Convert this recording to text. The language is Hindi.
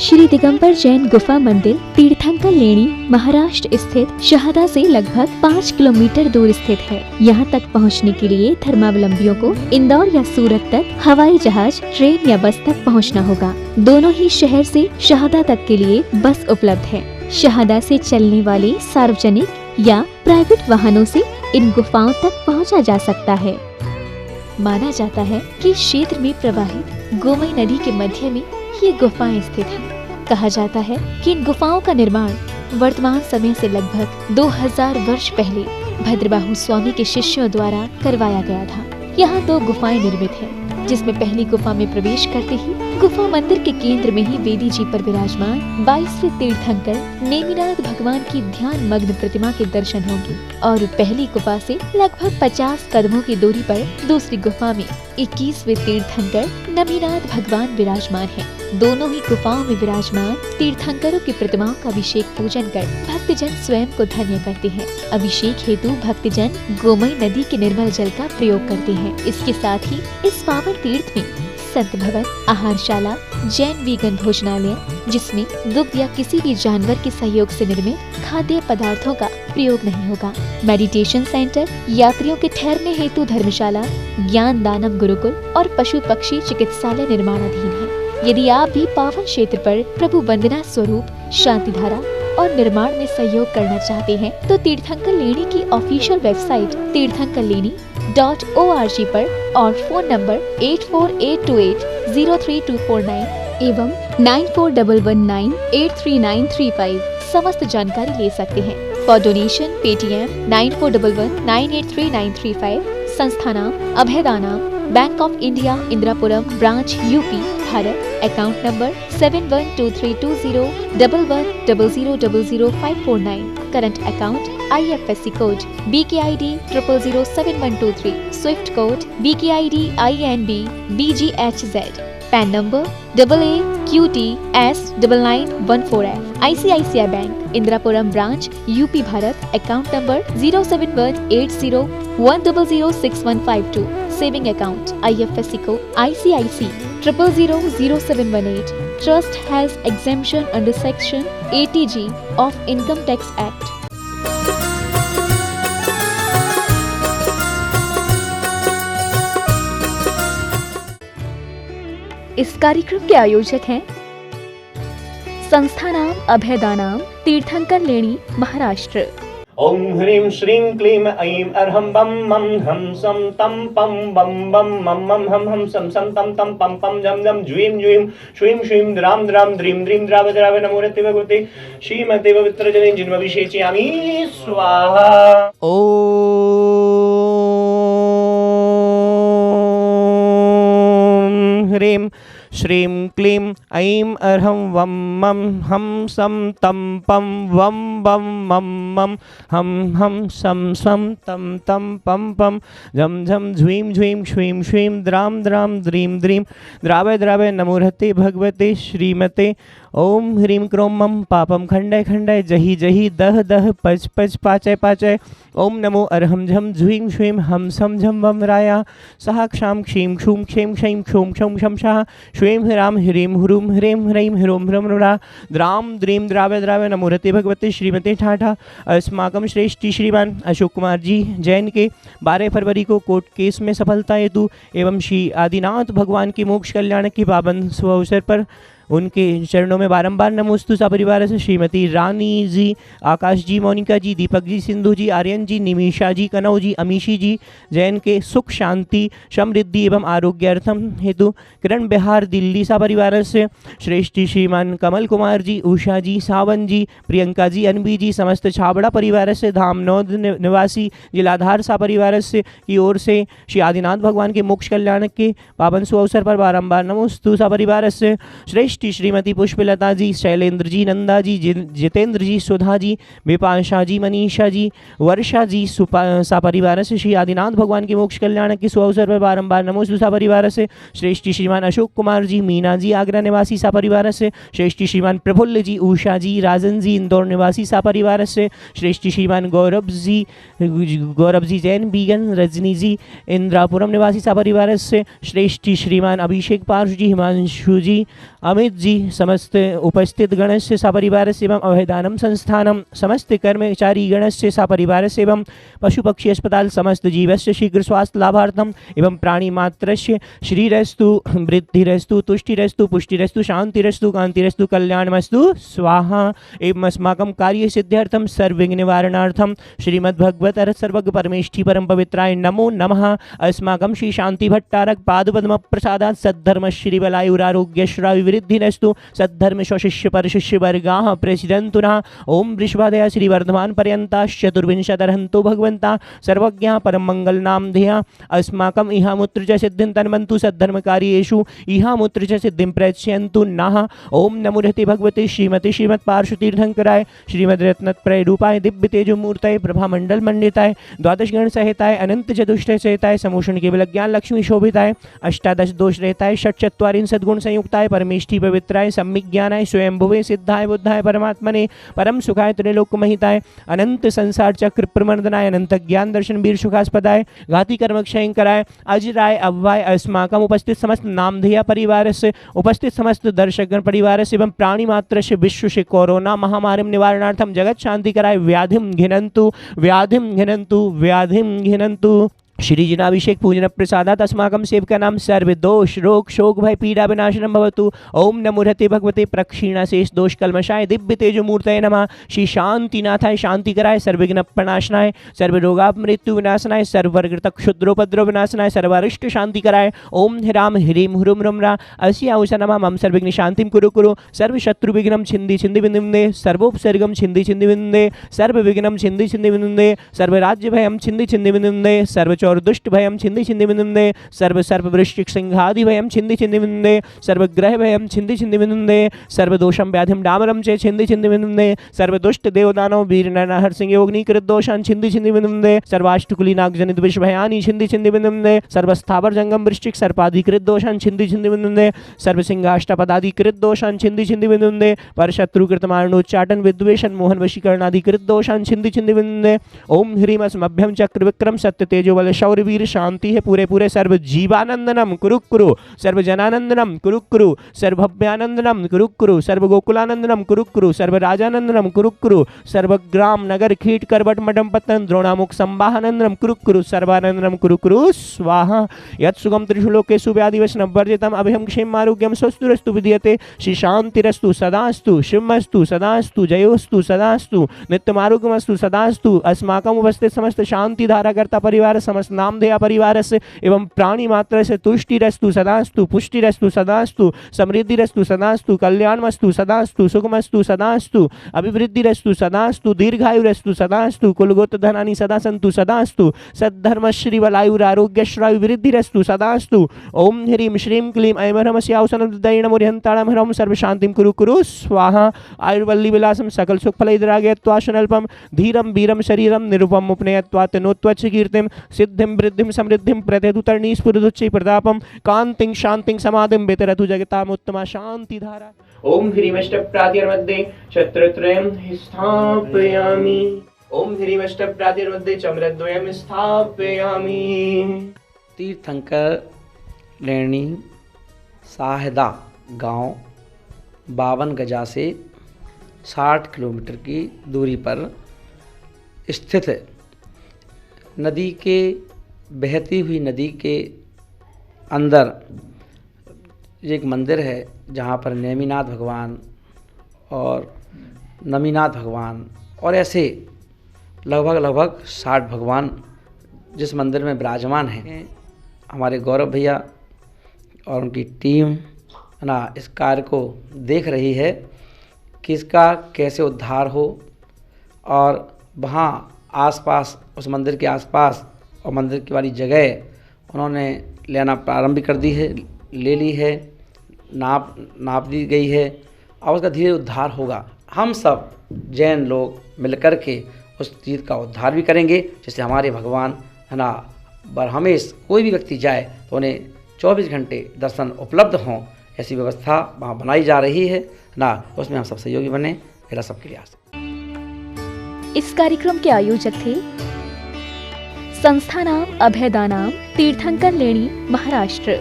श्री दिगंबर जैन गुफा मंदिर तीर्थंकर लेणी महाराष्ट्र स्थित शहादा से लगभग 5 किलोमीटर दूर स्थित है। यहाँ तक पहुँचने के लिए धर्मावलंबियों को इंदौर या सूरत तक हवाई जहाज, ट्रेन या बस तक पहुँचना होगा। दोनों ही शहर से शहादा तक के लिए बस उपलब्ध है। शहादा से चलने वाले सार्वजनिक या प्राइवेट वाहनों से इन गुफाओं तक पहुँचा जा सकता है। माना जाता है कि क्षेत्र में प्रवाहित गोमई नदी के मध्य में ये गुफाएं स्थित हैं। कहा जाता है कि इन गुफाओं का निर्माण वर्तमान समय से लगभग 2000 वर्ष पहले भद्रबाहु स्वामी के शिष्यों द्वारा करवाया गया था। यहाँ 2 गुफाएं निर्मित हैं, जिसमें पहली गुफा में प्रवेश करते ही गुफा मंदिर के केंद्र में ही वेदी जी पर विराजमान 22वें तीर्थंकर नेमिनाथ भगवान की ध्यान मग्न प्रतिमा के दर्शन होंगे और पहली गुफा से लगभग 50 कदमों की दूरी पर दूसरी गुफा में 21वें तीर्थंकर नमीनाथ भगवान विराजमान हैं। दोनों ही गुफाओं में विराजमान तीर्थंकरों की प्रतिमाओं का अभिषेक पूजन कर भक्तजन स्वयं को धन्य करते हैं। अभिषेक हेतु भक्तजन गोमई नदी के निर्मल जल का प्रयोग करते हैं। इसके साथ ही इस पावन तीर्थ में संत भवन, आहारशाला, जैन वीगन भोजनालय, जिसमें दुग्ध या किसी भी जानवर के सहयोग से निर्मित खाद्य पदार्थों का प्रयोग नहीं होगा, मेडिटेशन सेंटर, यात्रियों के ठहरने हेतु धर्मशाला, ज्ञान दानम गुरुकुल और पशु पक्षी चिकित्सालय निर्माणाधीन है। यदि आप भी पावन क्षेत्र पर प्रभु वंदना स्वरूप शांति धारा और निर्माण में सहयोग करना चाहते हैं तो तीर्थंकर लेणी की ऑफिशियल वेबसाइट तीर्थंकरलेणी.org पर और फोन नंबर 8482803249 एवं 9411983935 समस्त जानकारी ले सकते हैं। For donation Paytm 9411983935। संस्था नाम Abhayadana, bank of India, Indirapuram branch, UP, Bharat. Account number 7123201100000549। Current account IFSC code BKID 0007123। Swift code BKID INB BGHZ। PAN number AAQTS9914F। ICICI bank Indirapuram branch, UP, Bharat. Account number 0718010061552। Saving account IFSC code ICIC 000718। Trust has exemption under Section 80G of Income Tax Act. इस कार्यक्रम के आयोजक हैं संस्था नाम अभयदानाम, तीर्थंकर लेणी, महाराष्ट्र। ओम ह्रीं श्रीं क्लीं ऐं अर्हं बम मम हम सम तम पम बम बम मम मम हम सम सम तम तम पम पम जम जम ज्वीं ज्वीं श्रीं श्रीं द्राम द्राम द्रीं द्रीं द्राव द्राव नमोरते भगवते श्रीमते पवित्र जने जिन्मभिषेचयामि स्वाहा। ओम ह्रीं श्रीं क्लीं ऐं अर्हं वम मम हम सम तम पम वम बम मम मम हम सम सम तम तम पम पम झम झम झ्वीं झ्वीं श्वीं श्वीं द्राम द्राम द्रीं द्रीं द्रावय द्रावय नमोरते भगवते श्रीमते। ओम ह्रीं क्रों मम पापम खंडय खंडय जहि जहि दह दह पच पच पाचय पाचय। ओम नमो अर्हं झम झ्वीं श्वीं हम सम झम वम राया सहा क्षां क्षीं क्षूं क्षें क्षैं क्षों क्षं शं शाह श्वें ह्रां ह्रीं ह्रूं ह्रीं ह्रैं ह्रों ह्रं ह्रा द्राम द्रीं द्रावय द्रावय नमोरते भगवते श्रीमते ठाठा। अस्माकं श्रेष्ठी श्रीमान अशोक कुमार जी जैन के 12 फरवरी को कोर्ट केस में सफलता हेतु एवं श्री आदिनाथ भगवान की मोक्ष कल्याण के पावन शुभ अवसर पर उनके चरणों में बारंबार नमोस्तु परिवार से श्रीमती रानी जी, आकाश जी, मोनिका जी, दीपक जी, सिंधु जी, आर्यन जी, निमिषा जी, कनौ जी, अमीशी जी जैन के सुख शांति समृद्धि एवं आरोग्यार्थम हेतु किरण बिहार दिल्ली सा परिवार से श्रेष्ठी श्रीमान कमल कुमार जी, उषा जी, सावन जी, प्रियंका जी, अनबी जी, समस्त छाबड़ा परिवार से धामनौद निवासी जिलाधार सा परिवार से की ओर से श्री आदिनाथ भगवान के मोक्ष कल्याण के पावन शुभ अवसर पर बारंबार नमोस्तु सा परिवार से श्रेष्ठ श्रीमती पुष्पलता जी, शैलेंद्र जी, नंदा जी, जितेंद्र जी, सुधा जी, विपाशा जी, मनीषा जी, वर्षा जी सा परिवार से श्री आदिनाथ भगवान के मोक्ष कल्याण के सुअवसर पर बारंबार नमोस्तु सा परिवार से श्रेष्ठी श्रीमान अशोक कुमार जी, मीना जी, आगरा निवासी सा परिवार से श्रेष्ठी श्रीमान प्रफुल्ल जी, उषा जी, राजन जी, इंदौर निवासी सा परिवार से श्रेष्ठी श्रीमान गौरव जी जैन बीगन, रजनी जी, इंद्रापुरम निवासी सा परिवार से श्रेष्ठी श्रीमान अभिषेक पार्श जी, हिमांशु जी, अमित पुरोहित जी, समस्त उपस्थित गणस्य सपरिवारस्य एवं अभयदानम संस्थानम समस्त कर्मचारी गणस्य सपरिवारस्य एवं पशु पक्षी अस्पताल समस्त जीवस्य शीघ्र स्वास्थ्य लाभार्थम एवं प्राणी मात्रस्य श्रीरस्तु वृद्धिरस्तु तुष्टिरस्तु पुष्टिरस्तु शांतिरस्तु कांतिरस्तु कल्याणमस्तु स्वाहा। एवं अस्माकं कार्य सिद्ध्यर्थम सर्वविघ्न निवारणार्थम श्रीमद्भगवत सर्वज्ञ परमेष्ठी परम पवित्राय नमो नमः। अस्माकं श्री शांति भट्टारक पादपद्म प्रसादात् सद्धर्म श्री बलायुरारोग्य श्राविवृद्धिरस्तु सद्धर्म स्वशिष्य परशिष्य वर्गाः प्रेसिदन्तुनः। ओम वृषभादया श्री वर्धमान पर्यन्ताश्चतुर्विंशतिरहन्तो भगवन्ता सर्वज्ञः परम मंगल नाम ध्येया। अस्माकं इहामुत्र च सिद्धिं तन्वन्तु सद्धर्मकार्येषु इहामुत्र च सिद्धिं प्रयच्छन्तु नः। ओम नमो रहते भगवते श्रीमते श्रीमत् पार्श्वतीर्थंकराय श्रीमद् रत्नत्रय रूपाय दिव्य तेजोमूर्तये प्रभा मंडल मंडिताय द्वादश गण सहिताय अनंत चतुष्टय सहिताय समूषण केवल ज्ञान लक्ष्मी शोभिताय अष्टादश दोष रहताय षट चत्वारिंशत् सद्गुण संयुक्ताय परमेष्ठी पवित्राय सम्यक ज्ञानाय स्वयंभुवे सिद्धाय बुद्धाय परमात्मने परम सुखाय त्रैलोक महिताय अनंत संसार चक्र प्रमर्दनाय अनंत ज्ञान दर्शन वीर सुखास्पदाय घाती कर्म क्षयंकराय अजराय अव्वाय अस्माकम उपस्थित समस्त नामधेय परिवार से उपस्थित समस्त दर्शकगण परिवार से एवं प्राणी मात्र से विश्व से कोरोना महामारी निवारणार्थम जगत शांति कराय व्याधिम घिनंतु व्याधिम घिनंतु व्याधिम घिनंतु। श्री जनाभिषेक पूजन प्रसादात अस्माकं सेवका नाम सर्व दोष रोग शोक भय पीड़ा विनाशनम भवतु। ओम नमो रहते भगवते प्रक्षीणाशेष दोष कल्मषाय दिव्य तेजो मूर्तये नमः। श्री शांतिनाथाय शांति कराय सर्वविघ्न प्रणाशनाय सर्व रोगाप मृत्यु विनाशनाय सर्ववर्गतक क्षुद्रोपद्रव विनाशनाय सर्वारिष्ट शांति कराय। ओम ह्राम ह्रीम ह्रुम ह्रुम्रा अस्य औषध नमः। मम सर्वविघ्न शांतिम कुरु कुरु सर्व शत्रु विघ्नम छिंदी छिंदी विनिंदे सर्वोपसर्गम छिंदी छिंदी विनिंदे सर्व विघ्नम छिंदी छिंदी विनिंदे सर्व राज्य भयम छिंदी छिंदी विनिंदे सर्व और दुष्ट भयम छिंदी छिंदी विनिंदे सर्व सर्व वृश्चिक सिंहादि भयम छिंदी छिंदी विनिंदे सर्व ग्रह भयम छिंदी छिंदी विनिंदे सर्व दोषम व्याधिम डामरम चे छिंदी छिंदी विनिंदे सर्व दुष्ट देवदानव वीर नरहर सिंह योगनीकृत दोषान छिंदी छिंदी विनिंदे सर्वाष्टकुली नाग जनित विष भयानि छिंदी छिंदी विनिंदे सर्व स्थावर जंगम वृश्चिक सर्पाधिकृत दोषान छिंदी छिंदी विनिंदे सर्व सिंहाष्टपदाधिकृत दोषान छिंदी छिंदी विनिंदे पर शत्रुकृत मारणोच्चाटन विद्वेषण मोहन वशीकरणाधिकृत दोषान छिंदी छिंदी विनिंदे। ओम ह्रीम अस्मभ्यम चक्र विक्रम सत्य तेजो बल शौर्य वीर शांति है पूरे पूरे सर्व जीवानंदनम कुरु कुरु सर्व जनानंदनम कुरु कुरु सर्व भव्यानंदनम कुरु कुरु सर्व गोकुलानंदनम कुरु कुरु सर्व राजानंदनम कुरु कुरु सर्व ग्राम नगर कीट करवट मडम पतन द्रोणामुख संवाहानंदनम कुरु कुरु सर्वानंदनम कुरु कुरु स्वाहा। यत् सुगम त्रिशूलोकेषु व्याधिवशनं वर्जितम अभयं क्षेम आरोग्यम स्वस्तुरस्तु विद्यते श्री शांतिरस्तु सदास्तु शिवमस्तु सदास्तु जयोस्तु सदास्तु नित्यमारोग्यमस्तु सदास्तु। अस्माकम उपस्थित समस्त शांति धाराकर्ता परिवार समस्त नामधेय परिवार से एवं प्राणी मात्र से तुष्टिरस्तु सदास्तु पुष्टिरस्तु सदास्तु समृद्धिरस्तु सदास्तु कल्याणमस्तु सदास्तु सुखमस्तु सदास्तु अभिवृद्धिरस्तु सदास्तु दीर्घायुरस्तु सदास्तु कुलगोत्र धनानि सदा सन्तु सदास्तु सद्धर्म श्री बलायुरारोग्य श्रायु वृद्धिरस्तु सदास्तु। ओम ह्रीं श्रीं क्लीं ऐं ह्रमस्यावसनदैणमुर्यन्ताणं ह्रम सर्वशान्तिं कुरु कुरु स्वाहा। आयुर्वल्ली विलासं सकल सुखफलैर्रागयत्वाशनल्पं धीरं वीरं शरीरं निरुपम उपनयत्वात् नोत्वच्च कीर्तिं सिद्धिं वृद्धिं समृद्धिं प्रत्यतु तरणि स्फुरदुच्चै प्रतापं कांतिं शांतिं समाधिं वितरतु जगताम् उत्तमा शांति धारा। ओम ह्रीमष्टप्रातिर्मध्ये छत्रत्रयं स्थापयामि। ओम ह्रीमष्टप्रातिर्मध्ये चम्रद्वयं स्थापयामि। तीर्थंकर लेणी साहदा गांव 52 गजा से 60 किलोमीटर की दूरी पर स्थित है। नदी के बहती हुई नदी के अंदर एक मंदिर है जहाँ पर नेमिनाथ भगवान और नमीनाथ भगवान और ऐसे लगभग 60 भगवान जिस मंदिर में विराजमान हैं। हमारे गौरव भैया और उनकी टीम ना इस कार्य को देख रही है कि इसका कैसे उद्धार हो और वहाँ आसपास उस मंदिर के आसपास और मंदिर की वाली जगह उन्होंने लेना प्रारंभ कर दी है, ले ली है, नाप दी गई है और उसका धीरे उद्धार होगा। हम सब जैन लोग मिलकर के उस चीज़ का उद्धार भी करेंगे जिससे हमारे भगवान है ना बरहमेश कोई भी व्यक्ति जाए तो उन्हें 24 घंटे दर्शन उपलब्ध हों, ऐसी व्यवस्था वहाँ बनाई जा रही है ना। उसमें हम सब सहयोगी बने, मेरा सबके लिए आस। इस कार्यक्रम के आयोजक थे संस्थानाम अभयदानाम तीर्थंकर लेणी महाराष्ट्र।